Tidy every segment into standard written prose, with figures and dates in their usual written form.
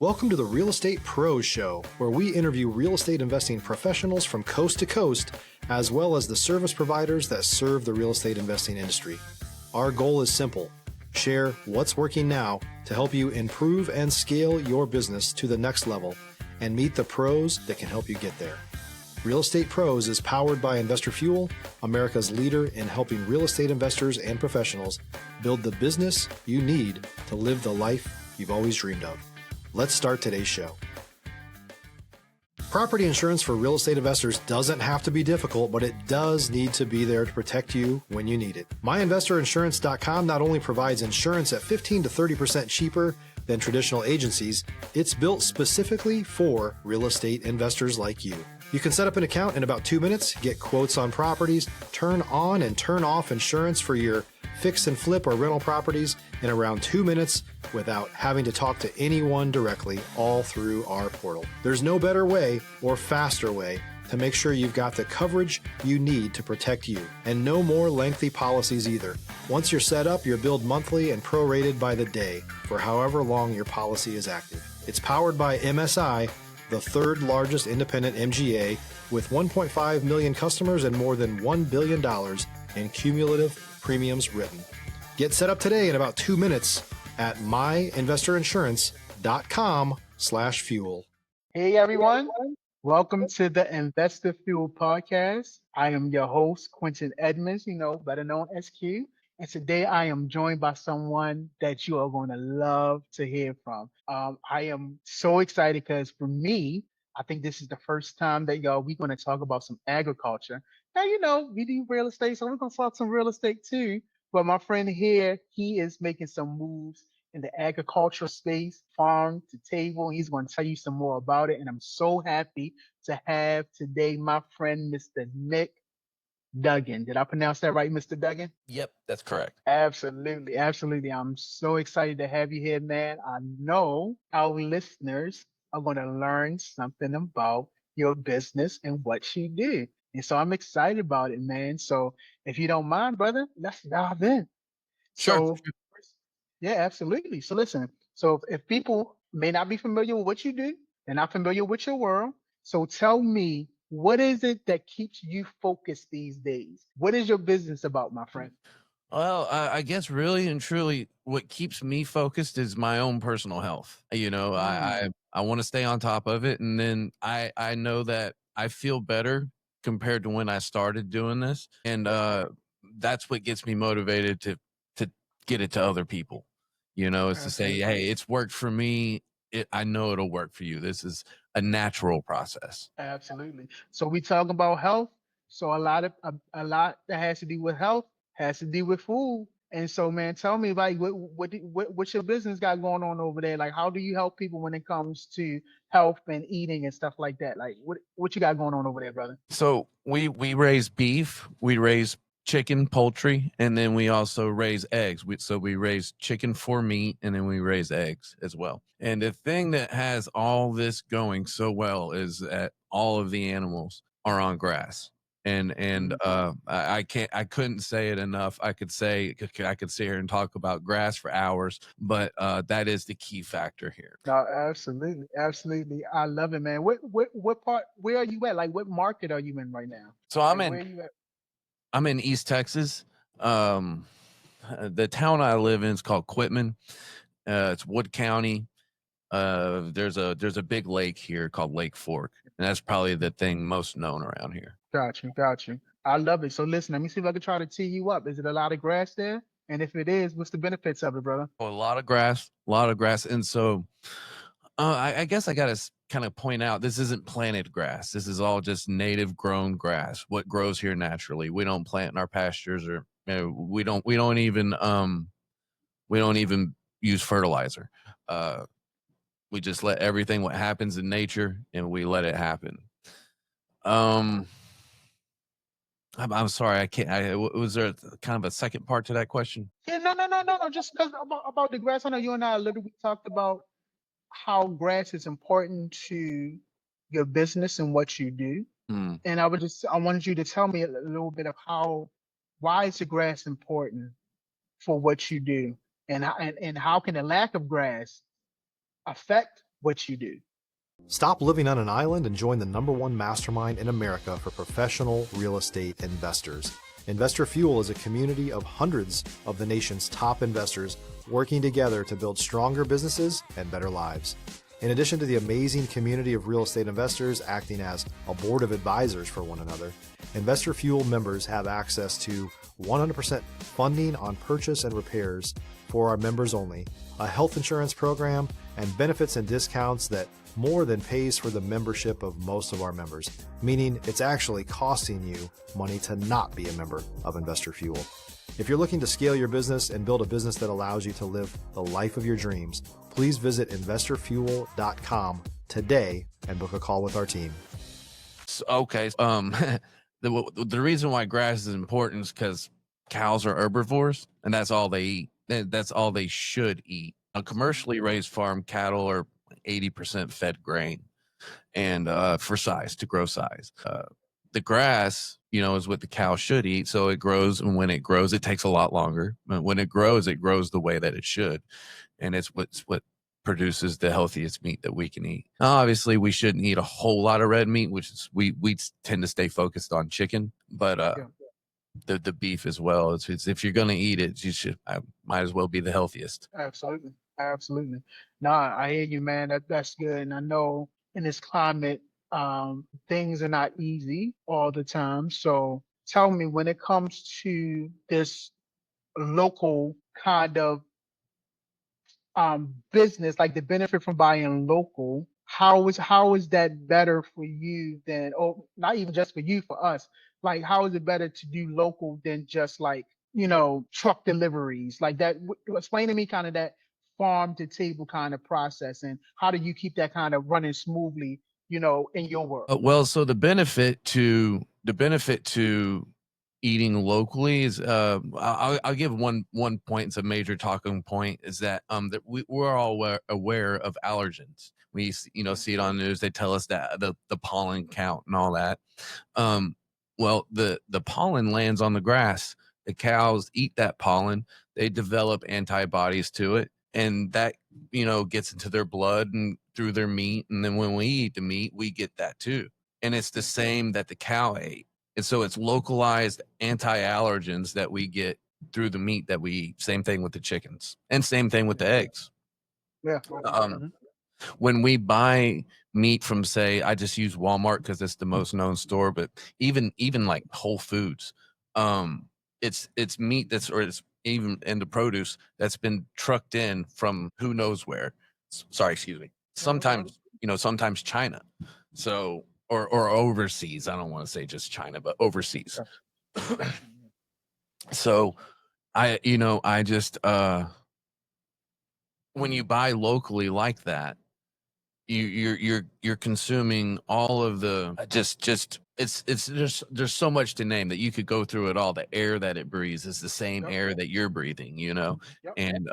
Welcome to the Real Estate Pros Show, where we interview real estate investing professionals from coast to coast, as well as the service providers that serve the real estate investing industry. Our goal is simple: share what's working now to help you improve and scale your business to the next level and meet the pros that can help you get there. Real Estate Pros is powered by Investor Fuel, America's leader in helping real estate investors and professionals build the business you need to live the life you've always dreamed of. Let's start today's show. Property insurance for real estate investors doesn't have to be difficult, but it does need to be there to protect you when you need it. MyInvestorInsurance.com not only provides insurance at 15 to 30% cheaper than traditional agencies, it's built specifically for real estate investors like you. You can set up an account in about 2 minutes, get quotes on properties, turn on and turn off insurance for your fix and flip or rental properties in around 2 minutes without having to talk to anyone directly, all through our portal. There's no better way or faster way to make sure you've got the coverage you need to protect you, and no more lengthy policies either. Once you're set up, you're billed monthly and prorated by the day for however long your policy is active. It's powered by MSI, the third largest independent MGA, with 1.5 million customers and more than $1 billion in cumulative premiums written. Get set up today in about 2 minutes at myinvestorinsurance.com/fuel. Hey everyone, welcome to the Investor Fuel podcast. I am your host, Quentin Edmonds, better known as Q. And today I am joined by someone that you are going to love to hear from. I am so excited because for me, I think this is the first time that we're going to talk about some agriculture. Now, we do real estate, so we're going to talk some real estate too. But my friend here, he is making some moves in the agricultural space, farm to table. He's going to tell you some more about it. And I'm so happy to have today my friend, Mr. Nick Duggan. Did I pronounce that right, Mr. Duggan? Yep, that's correct. Absolutely. Absolutely. I'm so excited to have you here, man. I know our listeners are going to learn something about your business and what you do. And so I'm excited about it, man. So if you don't mind, brother, let's dive in. Sure. So, yeah, absolutely. So listen, so if people may not be familiar with what you do, they're not familiar with your world. So tell me, what is it that keeps you focused these days? What is your business about, my friend? Well, I guess really and truly what keeps me focused is my own personal health. I want to stay on top of it. And then I know that I feel better compared to when I started doing this. And that's what gets me motivated to get it to other people. It's to say, hey, it's worked for me. I know it'll work for you. This is a natural process. Absolutely. So we talk about health. So a lot that has to do with health has to do with food. And so, man, tell me, like, what's your business got going on over there? Like, how do you help people when it comes to health and eating and stuff like that? Like, what you got going on over there, brother? So we raise beef, we raise chicken, poultry, and then we also raise eggs. We raise chicken for meat, and then we raise eggs as well. And the thing that has all this going so well is that all of the animals are on grass. And I couldn't say it enough. I could sit here and talk about grass for hours, but that is the key factor here. No, absolutely, absolutely. I love it, man. What part? Where are you at? Like, what market are you in right now? So Where are you at? I'm in East Texas. The town I live in is called Quitman. It's Wood County. There's a big lake here called Lake Fork, and that's probably the thing most known around here. Got you. I love it. So listen, let me see if I can try to tee you up. Is it a lot of grass there? And if it is, what's the benefits of it, brother? A lot of grass. And so I guess I got to kind of point out, this isn't planted grass. This is all just native grown grass, what grows here naturally. We don't plant in our pastures, or we don't even use fertilizer. We just let everything what happens in nature, and we let it happen. I'm sorry, I can't. Was there kind of a second part to that question? Yeah, no. Just because about the grass, I know you and I literally talked about how grass is important to your business and what you do. And I wanted you to tell me a little bit of why is the grass important for what you do, and how can the lack of grass affect what you do. Stop living on an island and join the #1 mastermind in America for professional real estate investors. Investor Fuel is a community of hundreds of the nation's top investors working together to build stronger businesses and better lives. In addition to the amazing community of real estate investors acting as a board of advisors for one another, Investor Fuel members have access to 100% funding on purchase and repairs for our members only, a health insurance program, and benefits and discounts that more than pays for the membership of most of our members, meaning it's actually costing you money to not be a member of Investor Fuel. If you're looking to scale your business and build a business that allows you to live the life of your dreams, please visit investorfuel.com today and book a call with our team. Okay. The reason why grass is important is because cows are herbivores, and that's all they eat. That's all they should eat. A commercially raised farm cattle are 80% fed grain, and for size, to grow size. The grass, is what the cow should eat. So it grows, and when it grows, it takes a lot longer. But when it grows the way that it should, and it's what produces the healthiest meat that we can eat. Now, obviously, we shouldn't eat a whole lot of red meat, which is we tend to stay focused on chicken, but the beef as well. It's if you're gonna eat it, I might as well be the healthiest. Absolutely. No, I hear you, man. That's good. And I know in this climate, things are not easy all the time. So tell me, when it comes to this local kind of business, like the benefit from buying local, how is that better for you than, oh, not even just for you, for us? Like, how is it better to do local than just like, truck deliveries like that? Explain to me kind of that farm to table kind of process, and how do you keep that kind of running smoothly, in your world? Well, so the benefit to eating locally is I'll give one point. It's a major talking point, is that that we're all aware of allergens. We see it on the news. They tell us that the pollen count and all that. Well, the pollen lands on the grass. The cows eat that pollen. They develop antibodies to it, and that gets into their blood and through their meat. And then when we eat the meat, we get that too. And it's the same that the cow ate. And so it's localized anti-allergens that we get through the meat that we eat. Same thing with the chickens, and same thing with the eggs. Yeah. When we buy meat from, say, I just use Walmart because it's the most known store, but even like Whole Foods, it's meat it's even in the produce that's been trucked in from who knows where. Sorry, excuse me. Sometimes China. So or overseas. I don't want to say just China, but overseas. So I just when you buy locally like that, you're consuming all of the there's so much to name that you could go through it all. The air that it breathes is the same air that you're breathing, and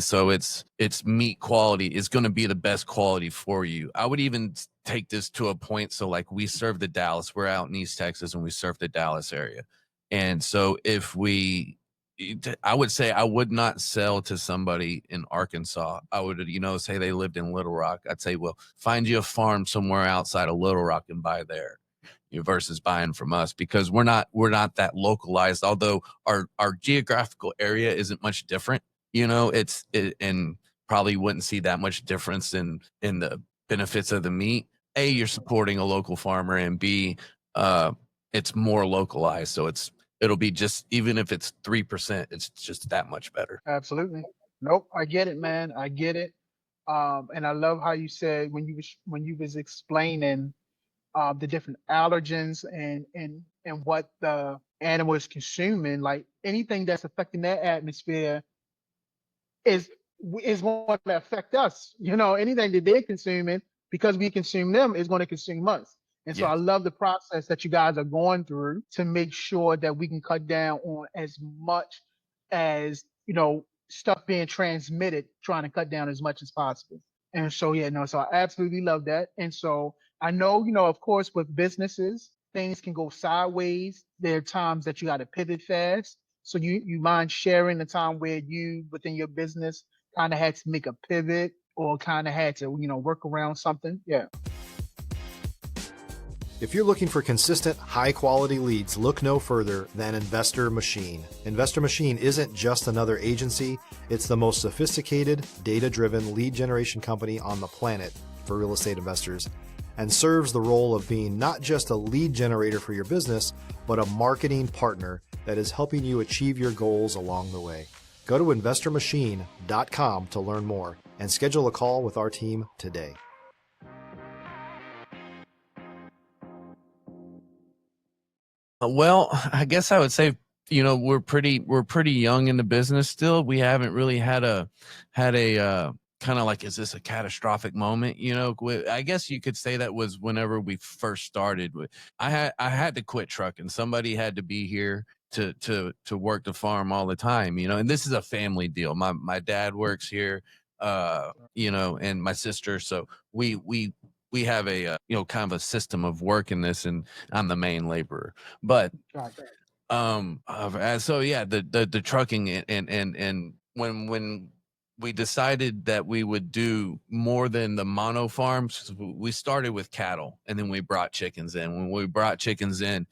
so it's meat quality is going to be the best quality for you. I would even take this to a point. So like we serve the Dallas, we're out in East Texas and we serve the Dallas area. And so I would say I would not sell to somebody in Arkansas. I would, say they lived in Little Rock. I'd say, well, find you a farm somewhere outside of Little Rock and buy there, versus buying from us, because we're not that localized. Although our geographical area isn't much different, and probably wouldn't see that much difference in the benefits of the meat. A, you're supporting a local farmer, and B, it's more localized. So it'll be just, even if it's 3%, it's just that much better. Absolutely. Nope. I get it, man. I get it. And I love how you said when you was explaining the different allergens and what the animal is consuming, like anything that's affecting their atmosphere is going to affect us. Anything that they're consuming, because we consume them, is going to consume us. And so I love the process that you guys are going through to make sure that we can cut down on as much as, stuff being transmitted, trying to cut down as much as possible. And so, so I absolutely love that. And so I know, of course, with businesses, things can go sideways. There are times that you got to pivot fast. So you mind sharing the time where you, within your business, kind of had to make a pivot or kind of had to, work around something. Yeah. If you're looking for consistent, high-quality leads, look no further than Investor Machine. Investor Machine isn't just another agency, it's the most sophisticated, data-driven lead generation company on the planet for real estate investors, and serves the role of being not just a lead generator for your business, but a marketing partner that is helping you achieve your goals along the way. Go to investormachine.com to learn more and schedule a call with our team today. Well, I guess I would say, we're pretty young in the business still. We haven't really had a kind of like, is this a catastrophic moment? I guess you could say that was whenever we first started. I had to quit trucking. Somebody had to be here to work the farm all the time, and this is a family deal. My dad works here, and my sister. So we have a kind of a system of work in this, and I'm the main laborer. But so yeah, the trucking and when we decided that we would do more than the mono farms, we started with cattle, and then we brought chickens in. When we brought chickens in,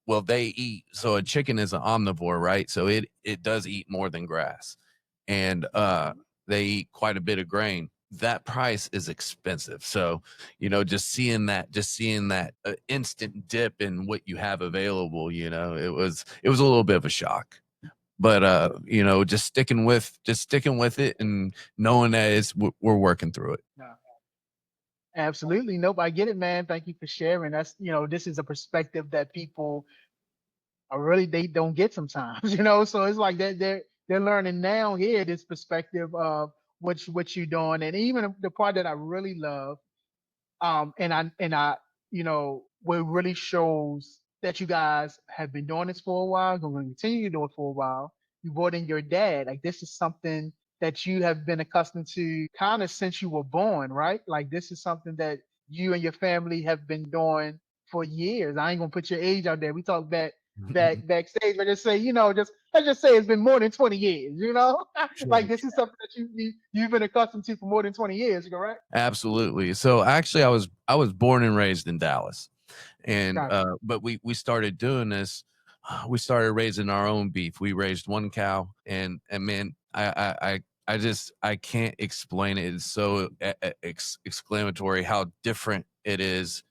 well, they eat. So a chicken is an omnivore, right? So it does eat more than grass, and they eat quite a bit of grain. That price is expensive. So, just seeing that instant dip in what you have available, it was a little bit of a shock. But just sticking with it and knowing that we're working through it. No, absolutely. Nope. I get it, man. Thank you for sharing. That's, this is a perspective that people are really, they don't get sometimes, so it's like they're learning now here, this perspective of what you're doing. And even the part that I really love, and I, what really shows that you guys have been doing this for a while, going to continue to do it for a while. You brought in your dad. Like, this is something that you have been accustomed to kind of since you were born, right? Like, this is something that you and your family have been doing for years. I ain't gonna put your age out there. We talk backstage, but just say, just let's just say it's been more than 20 years, like, this is something that you've been accustomed to for more than 20 years, correct? Absolutely. So actually, I was born and raised in Dallas, and Gotcha. but we started doing this. We started raising our own beef. We raised one cow, and man, I can't explain it. It's so exclamatory how different it is,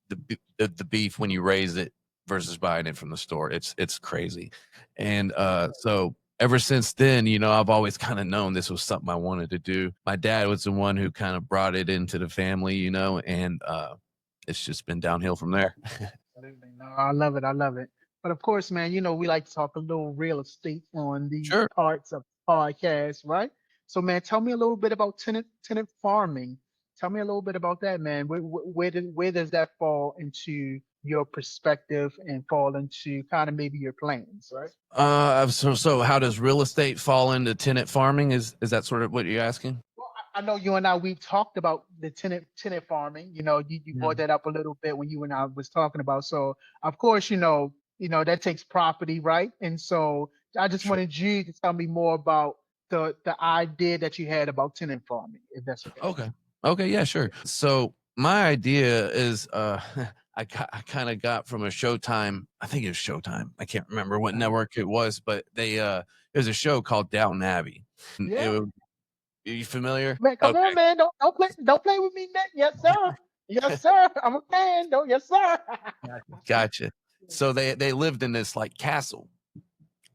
the beef when you raise it versus buying it from the store. It's crazy. And so ever since then, I've always kind of known this was something I wanted to do. My dad was the one who kind of brought it into the family, and it's just been downhill from there. Absolutely. No, I love it. I love it. But of course, man, we like to talk a little real estate on these Sure. parts of podcasts, right? So, man, tell me a little bit about tenant farming. Tell me a little bit about that, man. Where does that fall into your perspective and fall into kind of maybe your plans, right? So how does real estate fall into tenant farming? Is that sort of what you're asking? Well, I know you and I, we've talked about the tenant farming. You Yeah. brought that up a little bit when you and I was talking about. So of course, that takes property, right? And so I just Sure. wanted you to tell me more about the idea that you had about tenant farming, if that's okay. Okay. Okay. Yeah. Sure. So my idea is, I kind of got from a Showtime. I think it was Showtime. I can't remember what network it was, but it was a show called Downton Abbey. And Yeah, are you familiar? man, come Okay. on, man, don't play with me, man. Yes, sir. Yes, sir. I'm a fan. Don't, yes, sir. Gotcha. So they lived in this like castle,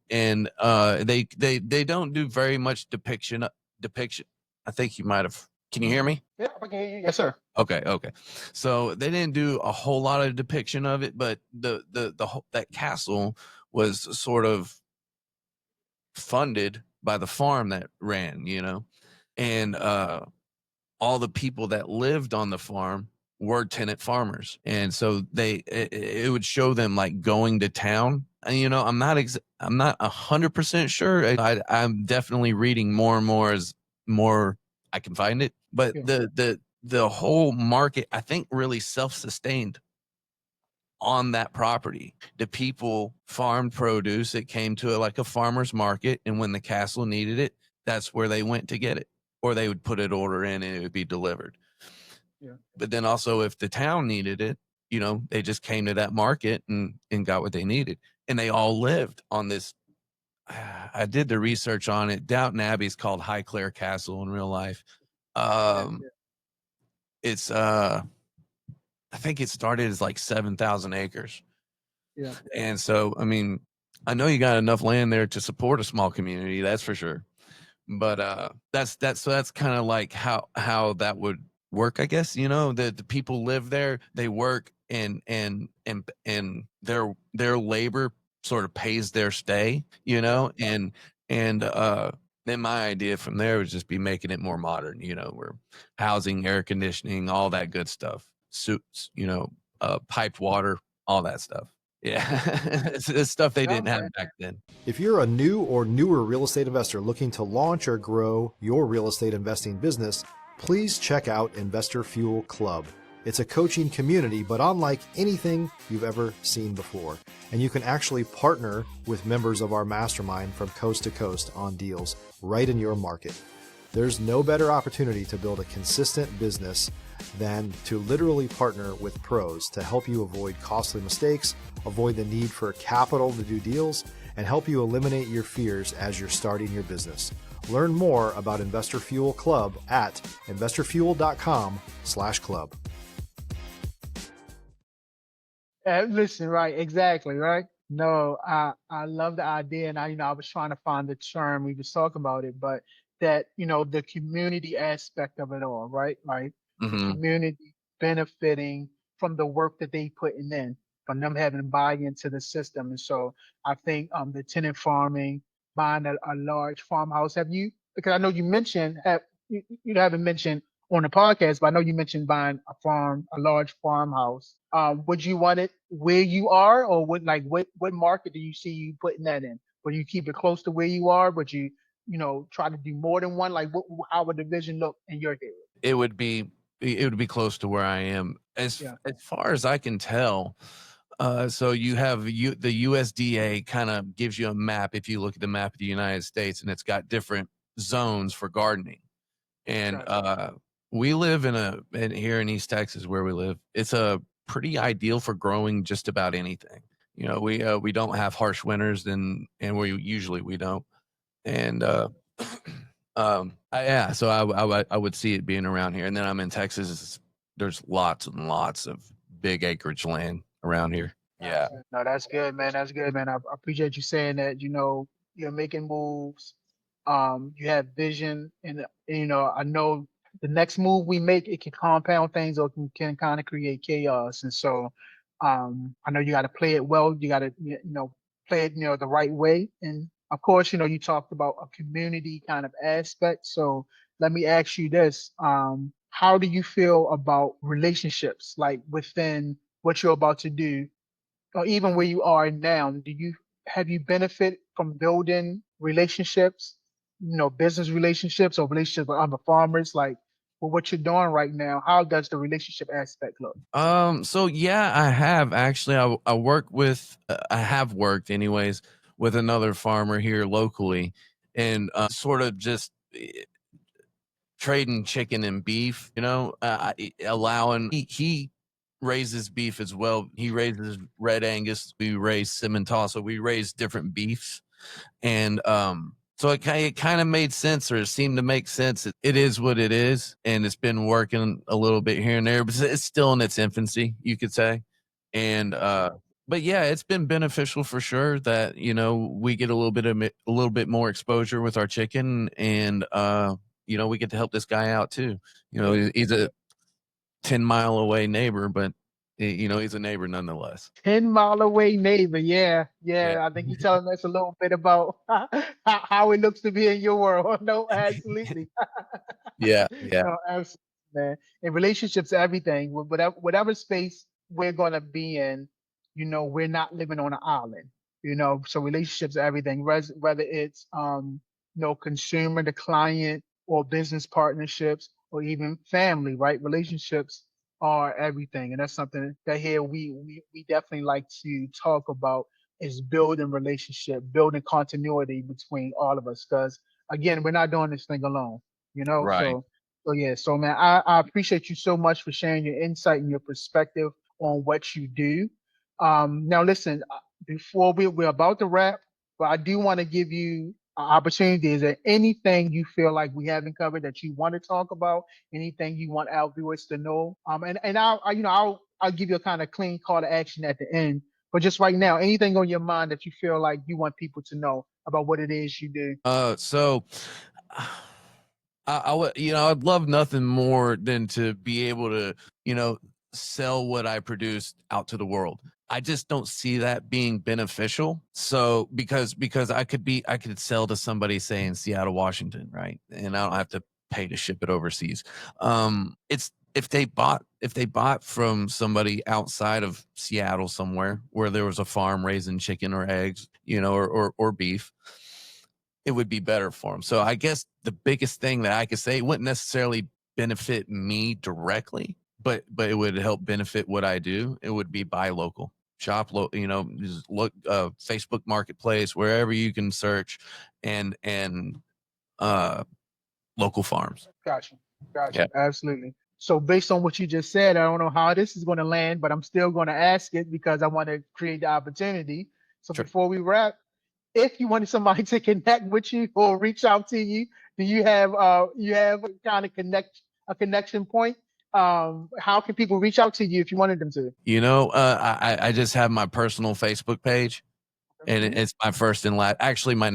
and they don't do very much depiction. I think you might have. Can you hear me? Yeah, okay. Yes, sir. Okay. So they didn't do a whole lot of depiction of it, but that castle was sort of funded by the farm that ran, and all the people that lived on the farm were tenant farmers, and so it would show them like going to town. And I'm not 100% sure. I'm definitely reading more and more as more I can find it, but Yeah. the whole market, I think, really self-sustained on that property. The people farmed produce. It came to like a farmer's market, and when the castle needed it, that's where they went to get it. or they would put an order in and it would be delivered. Yeah. But then also if the town needed it, they just came to that market and got what they needed. And they all lived on this. I did the research on it. Downton Abbey is called Highclere Castle in real life. It's I think it started as like 7,000 acres. Yeah. And so, I mean, I know you got enough land there to support a small community, that's for sure. But that's kind of like how that would work, I guess. The people live there, they work, and their labor sort of pays their stay, and then my idea from there would just be making it more modern, where housing, air conditioning, all that good stuff, suits, piped water, all that stuff. Yeah. It's stuff they didn't have back then. If you're a new or newer real estate investor looking to launch or grow your real estate investing business, please check out Investor Fuel Club. It's a coaching community, but unlike anything you've ever seen before. And you can actually partner with members of our mastermind from coast to coast on deals right in your market. There's no better opportunity to build a consistent business than to literally partner with pros to help you avoid costly mistakes, avoid the need for capital to do deals, and help you eliminate your fears as you're starting your business. Learn more about Investor Fuel Club at investorfuel.com/club. Listen, right, exactly, right. No, I love the idea, and I was trying to find the term, we was talking about it, but that the community aspect of it all, right? Like the community benefiting from the work that they putting in, from them having to buy into the system. And so I think the tenant farming, buying a large farmhouse. Because I know you mentioned you haven't mentioned on the podcast, but I know you mentioned buying a large farmhouse. Would you want it where you are, or what market do you see you putting that in? Would you keep it close to where you are? Would you, try to do more than one? Like, how would the vision look in your head? It would be close to where I am, as far as I can tell. So you have the USDA kind of gives you a map. If you look at the map of the United States, and it's got different zones for gardening, and we live here in East Texas where we live. It's a pretty ideal for growing just about anything. We don't have harsh winters, and we don't. And so I would see it being around here. And then I'm in Texas. There's lots and lots of big acreage land around here. Yeah. No, that's good, man. That's good, man. I appreciate you saying that. You're making moves. You have vision, and I know the next move we make, it can compound things, or can kind of create chaos. And so, I know you got to play it well. You got to play it the right way. And of course, you talked about a community kind of aspect. So let me ask you this: how do you feel about relationships, like within what you're about to do, or even where you are now? Have you benefit from building relationships, business relationships, or relationships with other farmers? Like, with what you're doing right now, how does the relationship aspect look? So yeah, I have actually. I have worked anyways with another farmer here locally, and sort of just trading chicken and beef. Allowing he raises beef as well. He raises Red Angus. We raise Simmental, so we raise different beefs, and so it kind of made sense, or it seemed to make sense. It is what it is, and it's been working a little bit here and there, but it's still in its infancy, you could say. And but yeah, it's been beneficial for sure that we get a little bit more exposure with our chicken, and we get to help this guy out too. He's a 10-mile away neighbor, but he's a neighbor nonetheless. 10-mile away neighbor. Yeah. I think you're telling us a little bit about how it looks to be in your world. No, absolutely. Yeah. No, absolutely, man. And relationships, are everything. Whatever space we're gonna be in, we're not living on an island. So relationships, are everything. Whether it's consumer to client, or business partnerships, or even family, right? Relationships are everything, and that's something that here we definitely like to talk about, is building relationship, building continuity between all of us. Because again, we're not doing this thing alone. you know? Right. So yeah, so man, I appreciate you so much for sharing your insight and your perspective on what you do. Now listen, before we're about to wrap, but I do want to give you an opportunity. Is there anything you feel like we haven't covered that you want to talk about? Anything you want our viewers to know? And I'll give you a kind of clean call to action at the end. But just right now, anything on your mind that you feel like you want people to know about what it is you do? So I would, I'd love nothing more than to be able to, sell what I produce out to the world. I just don't see that being beneficial. So because I could sell to somebody, say, in Seattle, Washington, right? And I don't have to pay to ship it overseas. It's if they bought from somebody outside of Seattle somewhere where there was a farm raising chicken or eggs, or beef, it would be better for them. So I guess the biggest thing that I could say, wouldn't necessarily benefit me directly, but it would help benefit what I do. It would be buy local, shop local, just look, Facebook Marketplace, wherever you can search, and local farms. Gotcha. Yeah. Absolutely. So based on what you just said, I don't know how this is going to land, but I'm still going to ask it because I want to create the opportunity. So Sure. before we wrap, if you wanted somebody to connect with you or reach out to you, do you have a kind of connection point? How can people reach out to you if you wanted them to? I just have my personal Facebook page, and it's my first and last. Actually, my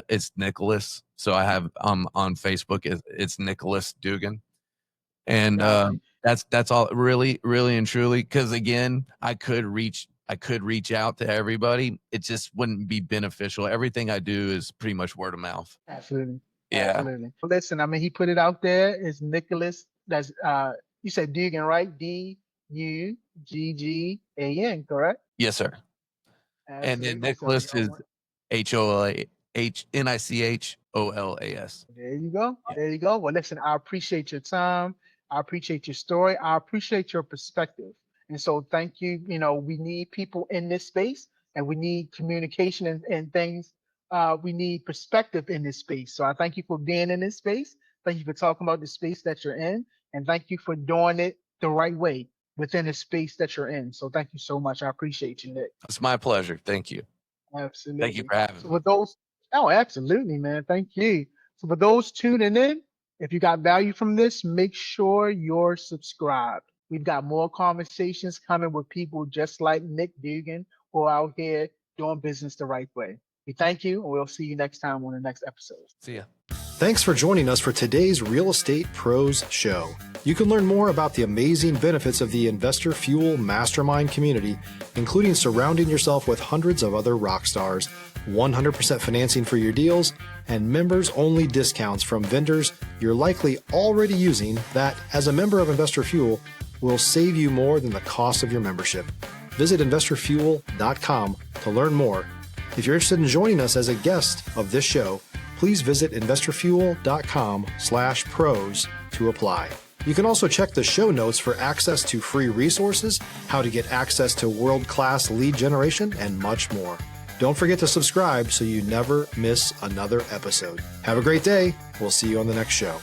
it's Nicholas. So I have on Facebook it's Nicholas Duggan, and Gotcha. that's all, really, really and truly. Because again, I could reach out to everybody. It just wouldn't be beneficial. Everything I do is pretty much word of mouth. Absolutely. Yeah. Absolutely. Listen, I mean, he put it out there. It's Nicholas. That's you said Duggan, right? Duggan, correct? Yes, sir. And then Absolutely. So Nicholas is Nicholas. there you go. There you go. Well, listen, I appreciate your time. I appreciate your story. I appreciate your perspective. And so thank you. We need people in this space and we need communication and things. We need perspective in this space. So I thank you for being in this space. Thank you for talking about the space that you're in. And thank you for doing it the right way within the space that you're in. So thank you so much. I appreciate you, Nick. It's my pleasure. Thank you. Absolutely. Thank you for having me. Absolutely, man. Thank you. So for those tuning in, if you got value from this, make sure you're subscribed. We've got more conversations coming with people just like Nick Duggan who are out here doing business the right way. We thank you, and we'll see you next time on the next episode. See ya. Thanks for joining us for today's Real Estate Pros Show. You can learn more about the amazing benefits of the Investor Fuel Mastermind community, including surrounding yourself with hundreds of other rock stars, 100% financing for your deals, and members-only discounts from vendors you're likely already using that, as a member of Investor Fuel, will save you more than the cost of your membership. Visit investorfuel.com to learn more. If you're interested in joining us as a guest of this show, please visit investorfuel.com/pros to apply. You can also check the show notes for access to free resources, how to get access to world-class lead generation, and much more. Don't forget to subscribe so you never miss another episode. Have a great day. We'll see you on the next show.